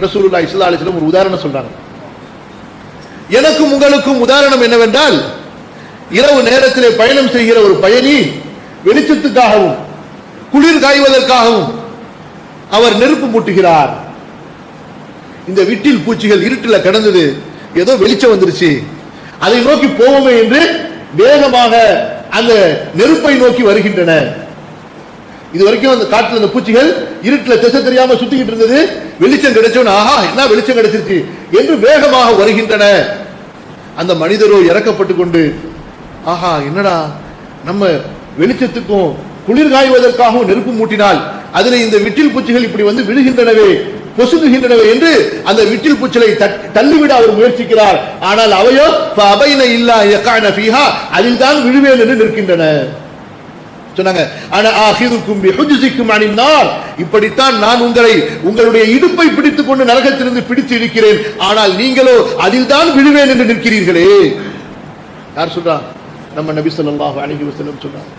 ரசூலுல்லாஹி ஸல்லல்லாஹு அலைஹி வஸல்லம் ஒரு உதாரணம் சொல்றாங்க. எனக்கும் உங்களுக்கும் உதாரணம் என்னவென்றால், இரவு நேரத்திலே பயணம் செய்கிற ஒரு பயணி வெளிச்சத்துக்காகவும் குளிர் காய்வதற்காகவும் அவர் நெருப்பு மூட்டுகிறார். இந்த விட்டில் பூச்சிகள் இருட்டில் கடந்தது, ஏதோ வெளிச்சம் வந்துருச்சு, அதை நோக்கி போவோமே என்று வேகமாக அந்த நெருப்பை நோக்கி வருகின்றன. இது வரைக்கும் அந்த காட்டுல அந்த பூச்சிகள் இருட்டில் திசை தெரியாம சுத்திக்கிட்டு இருந்தது. வெளிச்சம் கிடைச்சவன, ஆஹா என்ன வெளிச்சம் கிடைச்சிருச்சு என்று வேகமாக வருகின்றன. அந்த மனிதரோ இறக்கப்பட்டு கொண்டு, ஆஹா என்னடா நம்ம வெளிச்சத்துக்கும் குளிர் காய்வதற்காகவும் நெருப்பு மூட்டினால் அதில் இந்த விட்டில் பூச்சிகள் இப்படி வந்து விழுகின்றனவே, பொசுங்குகின்றனவே என்று அந்த விட்டில் பூச்சிகளை தள்ளிவிட அவர் முயற்சிக்கிறார். ஆனால் அவையோ ஃபஅபைன இல்லா யகஅன ஃபீஹா, அதில் தான் விழுவேன் என்று நிற்கின்றன. சொன்னாங்க, அன ஆஹிதுக்கும் பிஹுஜ்ஸிக்கும் அனின் நார், இப்படித்தான் நான் உங்களுடைய இடுப்பை பிடித்துக் கொண்டு நரகத்திலிருந்து பிடித்து இருக்கிறேன், ஆனால் நீங்களோ அதில் தான் விழுவேன் என்று நிற்கிறீர்களே. யார் சொல்றா? நம்ம நபி ஸல்லல்லாஹு அலைஹி வஸல்லம் சொல்றாங்க.